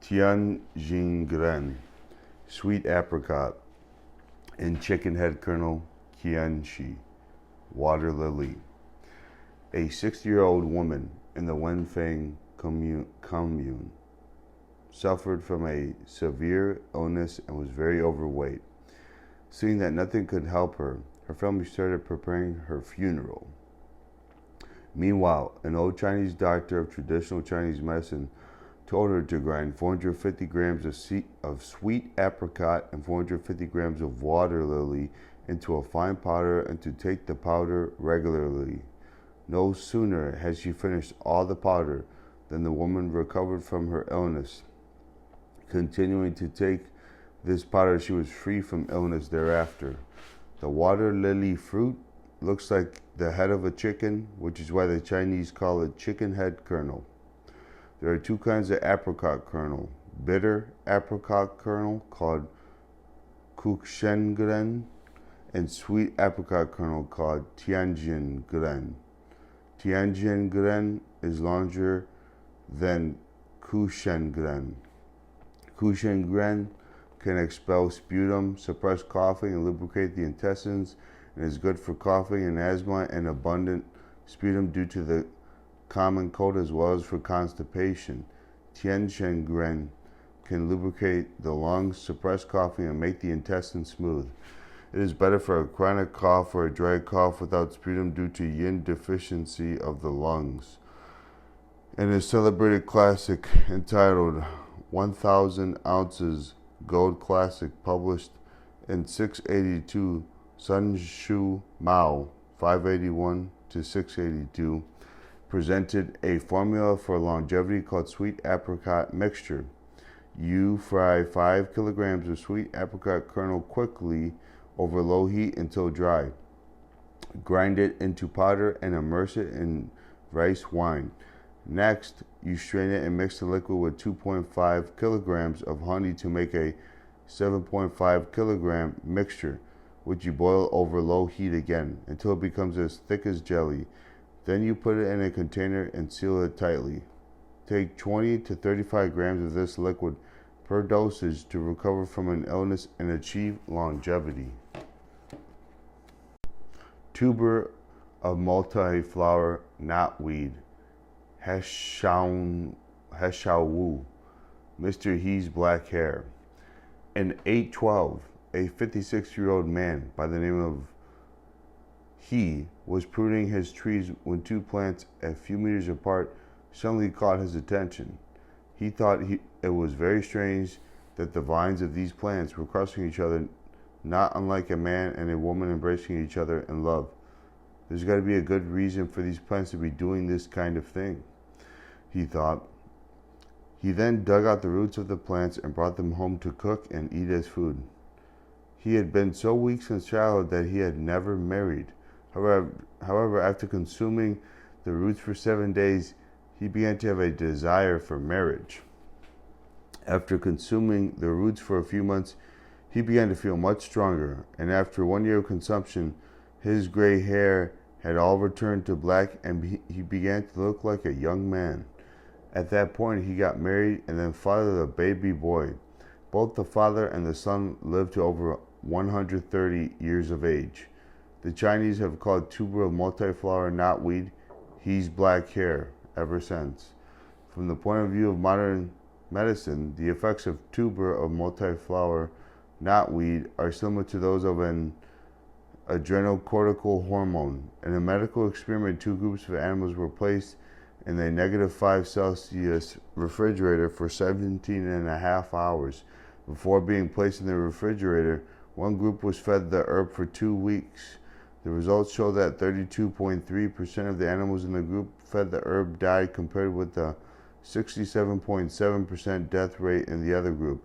Tianxingren, sweet apricot, and chicken head kernel, Qianshi, water lily. A 60-year-old woman in the Wenfeng commune suffered from a severe illness and was very overweight. Seeing that nothing could help her, her family started preparing her funeral. Meanwhile, an old Chinese doctor of traditional Chinese medicine told her to grind 450 grams of sweet apricot and 450 grams of water lily into a fine powder and to take the powder regularly. No sooner had she finished all the powder than the woman recovered from her illness. Continuing to take this powder, she was free from illness thereafter. The water lily fruit looks like the head of a chicken, which is why the Chinese call it chicken head kernel. There are two kinds of apricot kernel: bitter apricot kernel called Pugongying and sweet apricot kernel called Tianxingren. Tianxingren is larger than Pugongying. Pugongying can expel sputum, suppress coughing, and lubricate the intestines, and is good for coughing and asthma and abundant sputum due to the common cold as well as for constipation. Tianxingren can lubricate the lungs, suppress coughing, and make the intestines smooth. It is better for a chronic cough or a dry cough without sputum due to yin deficiency of the lungs. In a celebrated classic entitled 1000 Ounces Gold Classic, published in 682, Sun Shu Mao, 581 to 682, presented a formula for longevity called sweet apricot mixture. You fry 5 kilograms of sweet apricot kernel quickly over low heat until dry. Grind it into powder and immerse it in rice wine. Next, you strain it and mix the liquid with 2.5 kilograms of honey to make a 7.5 kilogram mixture, which you boil over low heat again until it becomes as thick as jelly. Then you put it in a container and seal it tightly. Take 20 to 35 grams of this liquid per dosage to recover from an illness and achieve longevity. Tuber of multiflower knotweed, Heshouwu, Mr. He's black hair. In 812, a 56-year-old man by the name of He was pruning his trees when two plants a few meters apart suddenly caught his attention. He thought it was very strange that the vines of these plants were crossing each other, not unlike a man and a woman embracing each other in love. There's got to be a good reason for these plants to be doing this kind of thing, he thought. He then dug out the roots of the plants and brought them home to cook and eat as food. He had been so weak since childhood that he had never married. However, after consuming the roots for 7 days, he began to have a desire for marriage. After consuming the roots for a few months, he began to feel much stronger, and after 1 year of consumption, his gray hair had all returned to black, and he began to look like a young man. At that point, he got married and then fathered a baby boy. Both the father and the son lived to over 130 years of age. The Chinese have called tuber of multiflower knotweed He's black hair ever since. From the point of view of modern medicine, the effects of tuber of multiflower knotweed are similar to those of an adrenocortical hormone. In a medical experiment, 2 groups of animals were placed in a -5 °C refrigerator for 17.5 hours. Before being placed in the refrigerator, one group was fed the herb for 2 weeks. The results show that 32.3% of the animals in the group fed the herb died, compared with the 67.7% death rate in the other group.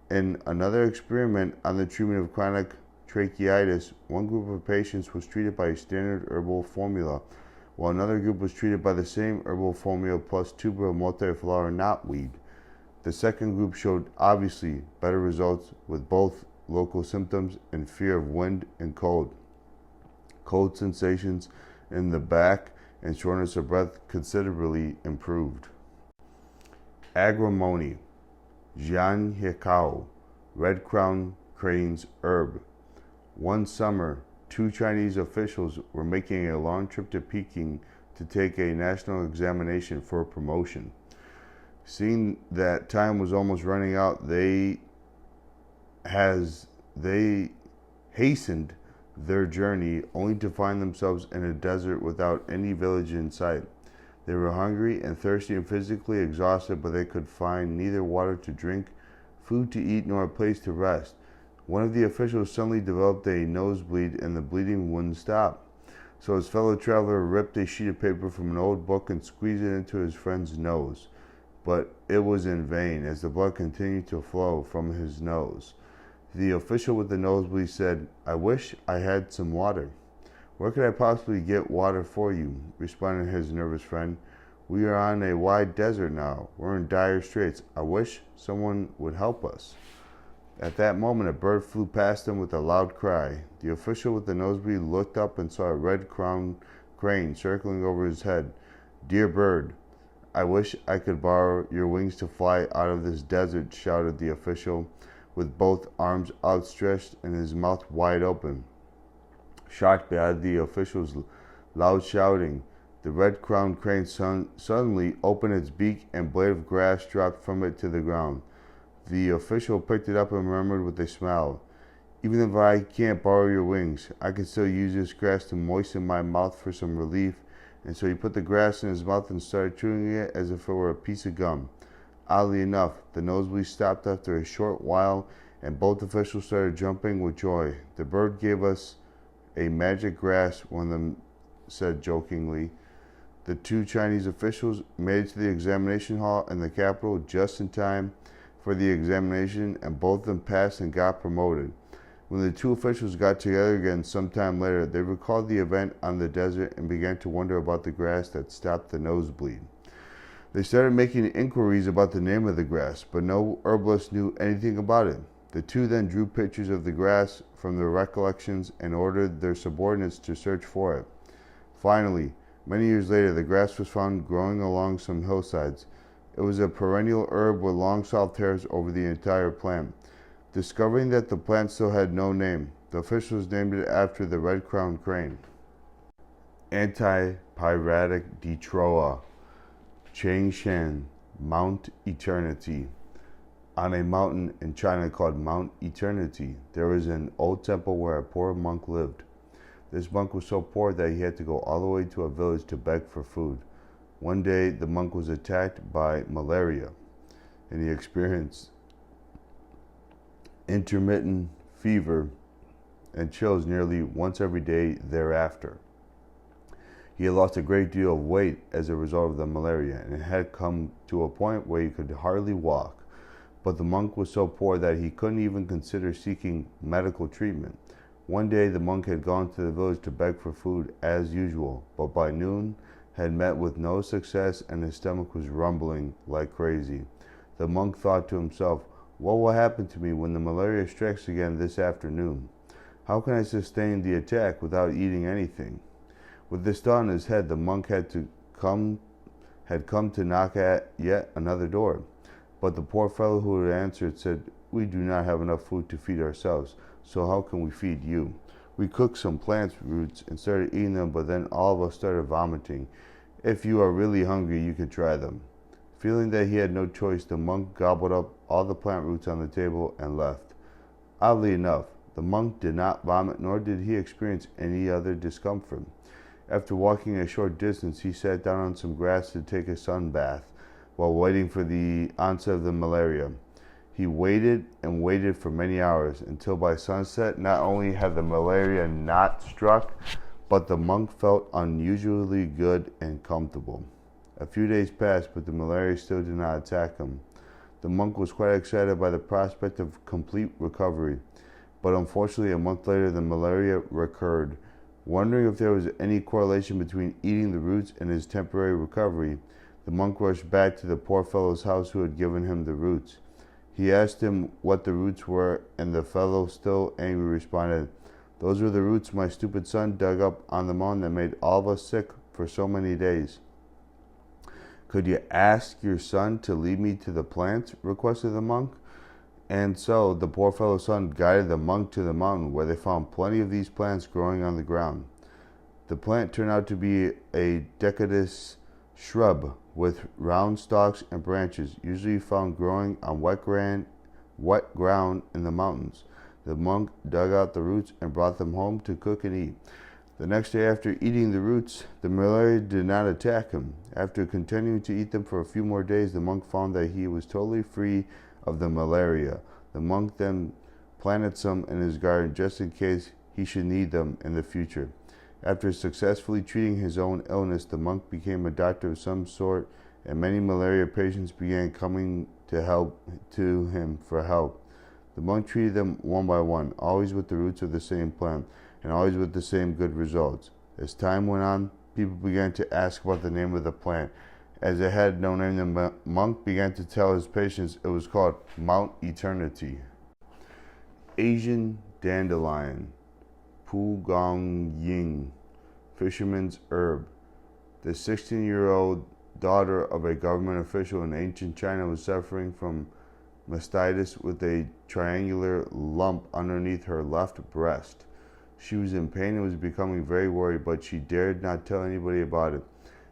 In another experiment on the treatment of chronic tracheitis, one group of patients was treated by a standard herbal formula, while another group was treated by the same herbal formula plus tuber of multiflower knotweed. The second group showed obviously better results with both local symptoms and fear of wind and cold. Cold sensations in the back and shortness of breath considerably improved. Agrimony, Xianhecao, red-crowned crane's herb. One summer, two Chinese officials were making a long trip to Peking to take a national examination for promotion. Seeing that time was almost running out, they hastened their journey, only to find themselves in a desert without any village in sight. They were hungry and thirsty and physically exhausted, but they could find neither water to drink, food to eat, nor a place to rest. One of the officials suddenly developed a nosebleed, and the bleeding wouldn't stop. So his fellow traveler ripped a sheet of paper from an old book and squeezed it into his friend's nose. But it was in vain, as the blood continued to flow from his nose. The official with the nosebleed said, "I wish I had some water." "Where could I possibly get water for you?" responded his nervous friend. "We are on a wide desert now. We're in dire straits. I wish someone would help us." At that moment, a bird flew past them with a loud cry. The official with the nosebleed looked up and saw a red-crowned crane circling over his head. "Dear bird, I wish I could borrow your wings to fly out of this desert," shouted the official, with both arms outstretched and his mouth wide open. Shocked by the official's loud shouting, the red-crowned crane suddenly opened its beak, and a blade of grass dropped from it to the ground. The official picked it up and murmured with a smile, "Even if I can't borrow your wings, I can still use this grass to moisten my mouth for some relief." And so he put the grass in his mouth and started chewing it as if it were a piece of gum. Oddly enough, the nosebleed stopped after a short while, and both officials started jumping with joy. "The bird gave us a magic grass," one of them said jokingly. The two Chinese officials made it to the examination hall in the capital just in time for the examination, and both of them passed and got promoted. When the two officials got together again some time later, they recalled the event on the desert and began to wonder about the grass that stopped the nosebleed. They started making inquiries about the name of the grass, but no herbalist knew anything about it. The two then drew pictures of the grass from their recollections and ordered their subordinates to search for it. Finally, many years later, the grass was found growing along some hillsides. It was a perennial herb with long soft hairs over the entire plant. Discovering that the plant still had no name, the officials named it after the red-crowned crane. Antipyretic Dichroa, Changshan, Mount Eternity. On a mountain in China called Mount Eternity, there was an old temple where a poor monk lived. This monk was so poor that he had to go all the way to a village to beg for food. One day, the monk was attacked by malaria, and he experienced intermittent fever and chills nearly once every day thereafter. He had lost a great deal of weight as a result of the malaria, and had come to a point where he could hardly walk. But the monk was so poor that he couldn't even consider seeking medical treatment. One day the monk had gone to the village to beg for food as usual, but by noon had met with no success, and his stomach was rumbling like crazy. The monk thought to himself, "What will happen to me when the malaria strikes again this afternoon? How can I sustain the attack without eating anything?" With this thought in his head, the monk had come to knock at yet another door. But the poor fellow who had answered said, "We do not have enough food to feed ourselves, so how can we feed you? We cooked some plant roots and started eating them, but then all of us started vomiting. If you are really hungry, you can try them." Feeling that he had no choice, the monk gobbled up all the plant roots on the table and left. Oddly enough, the monk did not vomit, nor did he experience any other discomfort. After walking a short distance, he sat down on some grass to take a sun bath while waiting for the onset of the malaria. He waited and waited for many hours, until by sunset not only had the malaria not struck, but the monk felt unusually good and comfortable. A few days passed, but the malaria still did not attack him. The monk was quite excited by the prospect of complete recovery, but unfortunately a month later the malaria recurred. Wondering if there was any correlation between eating the roots and his temporary recovery, the monk rushed back to the poor fellow's house who had given him the roots. He asked him what the roots were, and the fellow, still angry, responded, "Those were the roots my stupid son dug up on the mountain that made all of us sick for so many days." "Could you ask your son to lead me to the plants?" requested the monk. And so the poor fellow's son guided the monk to the mountain, where they found plenty of these plants growing on the ground. The plant turned out to be a decutus shrub with round stalks and branches, usually found growing on wet ground in the mountains. The monk dug out the roots and brought them home to cook and eat. The next day, after eating the roots, the malaria did not attack him. After continuing to eat them for a few more days, the monk found that he was totally free of the malaria. The monk then planted some in his garden just in case he should need them in the future. After successfully treating his own illness, the monk became a doctor of some sort, and many malaria patients began coming to him for help. The monk treated them one by one, always with the roots of the same plant, and always with the same good results. As time went on, people began to ask about the name of the plant. As it had no name, the monk began to tell his patients it was called Mount Eternity. Asian Dandelion, Pugongying, Fisherman's herb. The 16-year-old daughter of a government official in ancient China was suffering from mastitis with a triangular lump underneath her left breast. She was in pain and was becoming very worried, but she dared not tell anybody about it,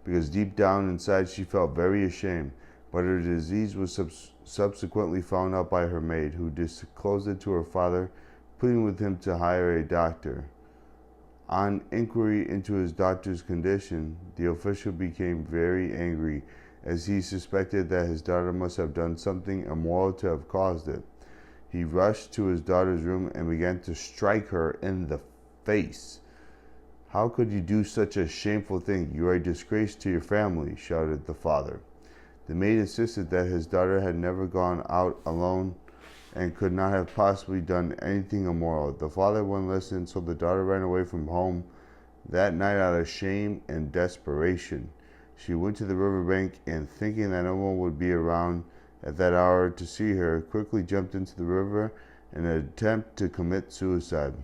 because deep down inside she felt very ashamed. But her disease was subsequently found out by her maid, who disclosed it to her father, pleading with him to hire a doctor. On inquiry into his daughter's condition, the official became very angry, as he suspected that his daughter must have done something immoral to have caused it. He rushed to his daughter's room and began to strike her in the face. "How could you do such a shameful thing? You are a disgrace to your family," shouted the father. The maid insisted that his daughter had never gone out alone and could not have possibly done anything immoral. The father wouldn't listen, so the daughter ran away from home that night out of shame and desperation. She went to the riverbank and, thinking that no one would be around at that hour to see her, quickly jumped into the river in an attempt to commit suicide.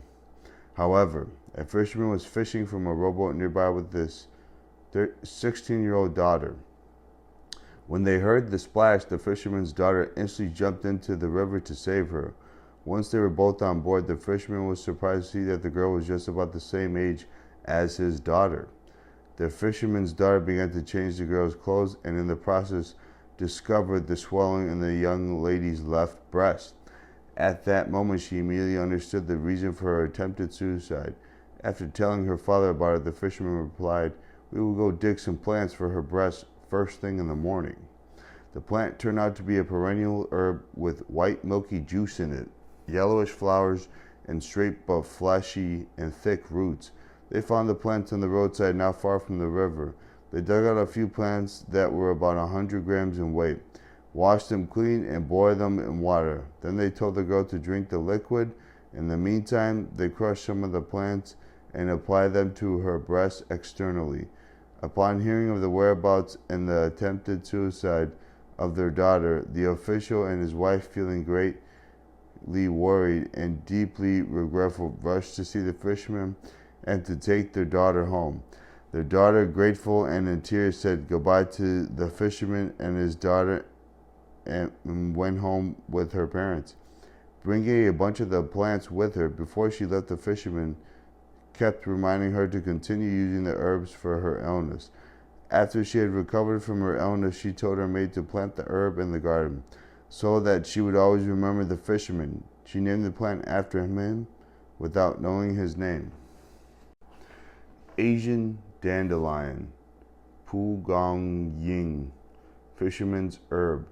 However, a fisherman was fishing from a rowboat nearby with his 16-year-old daughter. When they heard the splash, the fisherman's daughter instantly jumped into the river to save her. Once they were both on board, the fisherman was surprised to see that the girl was just about the same age as his daughter. The fisherman's daughter began to change the girl's clothes, and in the process discovered the swelling in the young lady's left breast. At that moment, she immediately understood the reason for her attempted suicide. After telling her father about it, the fisherman replied, "We will go dig some plants for her breast first thing in the morning." The plant turned out to be a perennial herb with white milky juice in it, yellowish flowers, and straight but fleshy and thick roots. They found the plants on the roadside not far from the river. They dug out a few plants that were about 100 grams in weight, washed them clean, and boiled them in water. Then they told the girl to drink the liquid. In the meantime, they crushed some of the plants and applied them to her breast externally. Upon hearing of the whereabouts and the attempted suicide of their daughter, the official and his wife, feeling greatly worried and deeply regretful, rushed to see the fisherman and to take their daughter home. Their daughter, grateful and in tears, said goodbye to the fisherman and his daughter and went home with her parents. Bringing a bunch of the plants with her, before she left, the fisherman kept reminding her to continue using the herbs for her illness. After she had recovered from her illness, she told her maid to plant the herb in the garden, so that she would always remember the fisherman. She named the plant after him without knowing his name. Asian Dandelion, Pugongying, Fisherman's herb.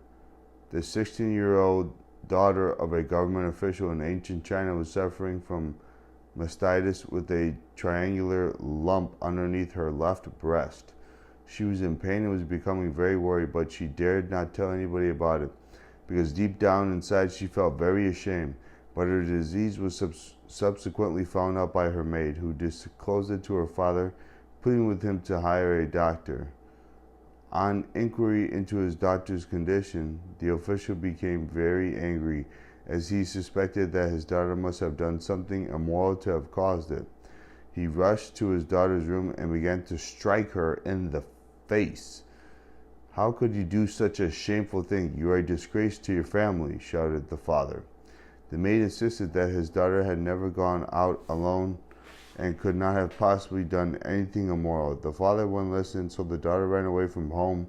The 16-year-old daughter of a government official in ancient China was suffering from mastitis with a triangular lump underneath her left breast. She was in pain and was becoming very worried, but she dared not tell anybody about it, because deep down inside she felt very ashamed. But her disease was subsequently found out by her maid, who disclosed it to her father, pleading with him to hire a doctor. On inquiry into his daughter's condition, the official became very angry, as he suspected that his daughter must have done something immoral to have caused it. He rushed to his daughter's room and began to strike her in the face. "How could you do such a shameful thing? You are a disgrace to your family," shouted the father. The maid insisted that his daughter had never gone out alone and could not have possibly done anything immoral. The father wouldn't listen, so the daughter ran away from home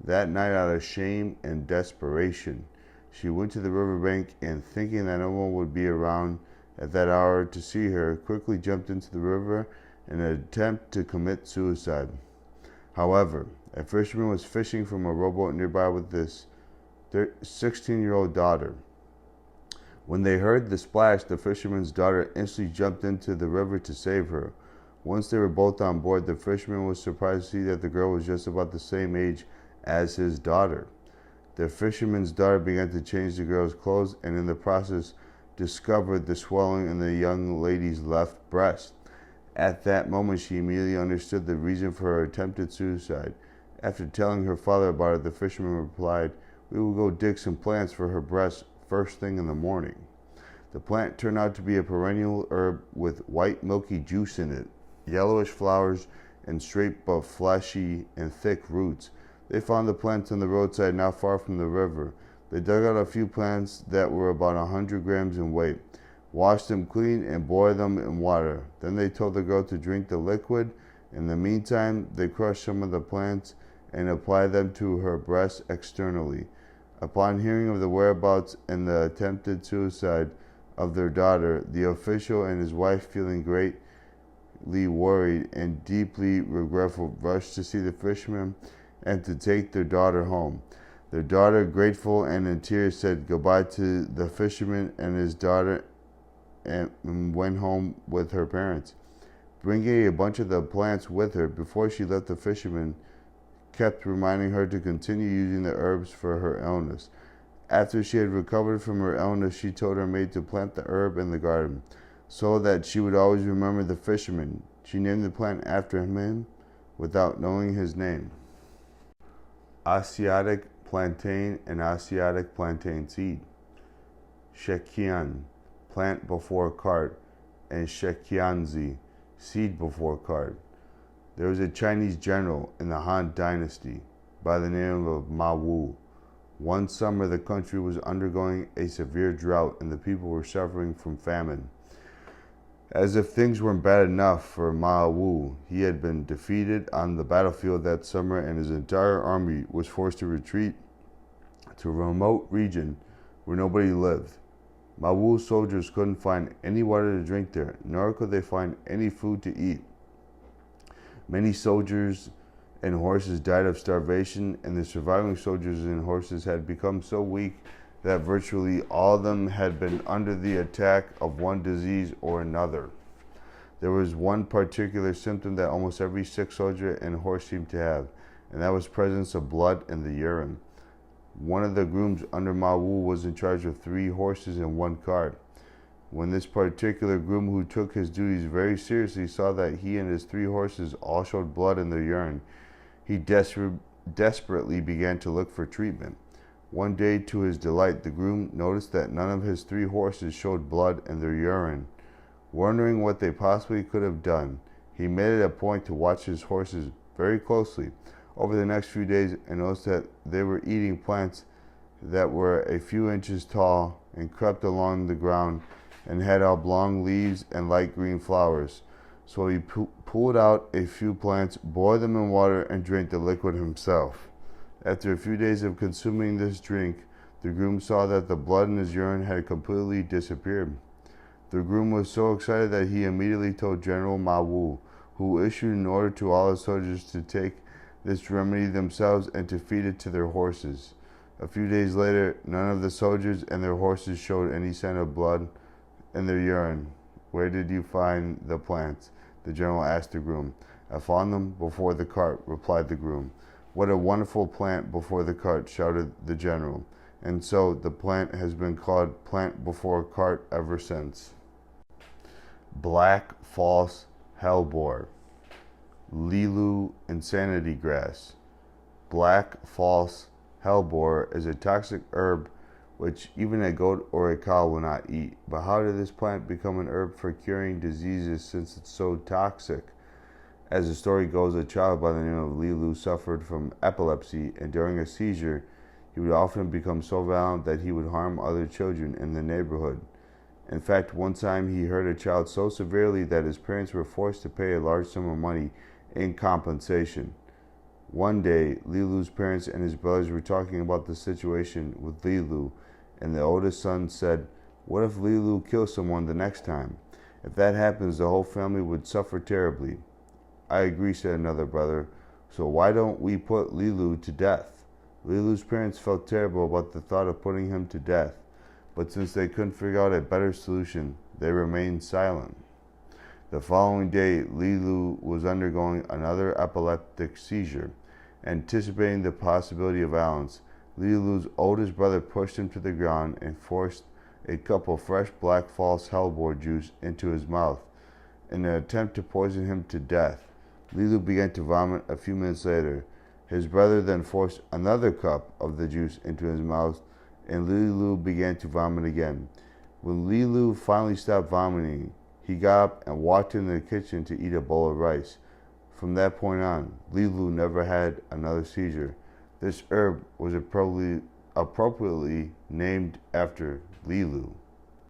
that night out of shame and desperation. She went to the riverbank and, thinking that no one would be around at that hour to see her, quickly jumped into the river in an attempt to commit suicide. However, a fisherman was fishing from a rowboat nearby with his 16-year-old daughter. When they heard the splash, the fisherman's daughter instantly jumped into the river to save her. Once they were both on board, the fisherman was surprised to see that the girl was just about the same age as his daughter. The fisherman's daughter began to change the girl's clothes and in the process discovered the swelling in the young lady's left breast. At that moment, she immediately understood the reason for her attempted suicide. After telling her father about it, the fisherman replied, "We will go dig some plants for her breast first thing in the morning." The plant turned out to be a perennial herb with white milky juice in it, yellowish flowers, and straight but fleshy and thick roots. They found the plants on the roadside not far from the river. They dug out a few plants that were about 100 grams in weight, washed them clean, and boiled them in water. Then they told the girl to drink the liquid. In the meantime, they crushed some of the plants and applied them to her breast externally. Upon hearing of the whereabouts and the attempted suicide of their daughter, the official and his wife, feeling greatly worried and deeply regretful, rushed to see the fisherman and to take their daughter home. Their daughter, grateful and in tears, said goodbye to the fisherman and his daughter and went home with her parents. Bringing a bunch of the plants with her, before she left, the fisherman kept reminding her to continue using the herbs for her illness. After she had recovered from her illness, she told her maid to plant the herb in the garden, so that she would always remember the fisherman. She named the plant after him without knowing his name. Asiatic plantain and Asiatic plantain seed. Cheqian, plant before cart, and Cheqianzi, seed before cart. There was a Chinese general in the Han Dynasty by the name of Wu. One summer, the country was undergoing a severe drought and the people were suffering from famine. As if things weren't bad enough for Wu, he had been defeated on the battlefield that summer and his entire army was forced to retreat to a remote region where nobody lived. Wu's soldiers couldn't find any water to drink there, nor could they find any food to eat. Many soldiers and horses died of starvation, and the surviving soldiers and horses had become so weak that virtually all of them had been under the attack of one disease or another. There was one particular symptom that almost every sick soldier and horse seemed to have, and that was presence of blood in the urine. One of the grooms under Wu was in charge of 3 horses and 1 cart. When this particular groom, who took his duties very seriously, saw that he and his 3 horses all showed blood in their urine, he desperately began to look for treatment. One day, to his delight, the groom noticed that none of his 3 horses showed blood in their urine. Wondering what they possibly could have done, he made it a point to watch his horses very closely over the next few days and noticed that they were eating plants that were a few inches tall and crept along the ground and had oblong leaves and light green flowers. So he pulled out a few plants, boiled them in water, and drank the liquid himself. After a few days of consuming this drink, the groom saw that the blood in his urine had completely disappeared. The groom was so excited that he immediately told General Wu, who issued an order to all his soldiers to take this remedy themselves and to feed it to their horses. A few days later, none of the soldiers and their horses showed any sign of blood in their urine. "Where did you find the plants?" the general asked the groom. "I found them before the cart," replied the groom. "What a wonderful plant before the cart," shouted the general. And so the plant has been called plant before cart ever since. Black false hellebore. Lilu insanity grass. Black false hellebore is a toxic herb which even a goat or a cow will not eat. But how did this plant become an herb for curing diseases since it's so toxic? As the story goes, a child by the name of Lilu suffered from epilepsy, and during a seizure, he would often become so violent that he would harm other children in the neighborhood. In fact, one time he hurt a child so severely that his parents were forced to pay a large sum of money in compensation. One day, Lilu's parents and his brothers were talking about the situation with Lilu, and the oldest son said, "What if Lilu kills someone the next time? If that happens, the whole family would suffer terribly." "I agree," said another brother. "So why don't we put Lilu to death?" Lilu's parents felt terrible about the thought of putting him to death, but since they couldn't figure out a better solution, they remained silent. The following day, Lilu was undergoing another epileptic seizure. Anticipating the possibility of violence, Lilu's oldest brother pushed him to the ground and forced a cup of fresh black false hellebore juice into his mouth in an attempt to poison him to death. Lilu began to vomit a few minutes later. His brother then forced another cup of the juice into his mouth, and Lilu began to vomit again. When Lilu finally stopped vomiting, he got up and walked into the kitchen to eat a bowl of rice. From that point on, Lilu never had another seizure. This herb was appropriately named after Lilu.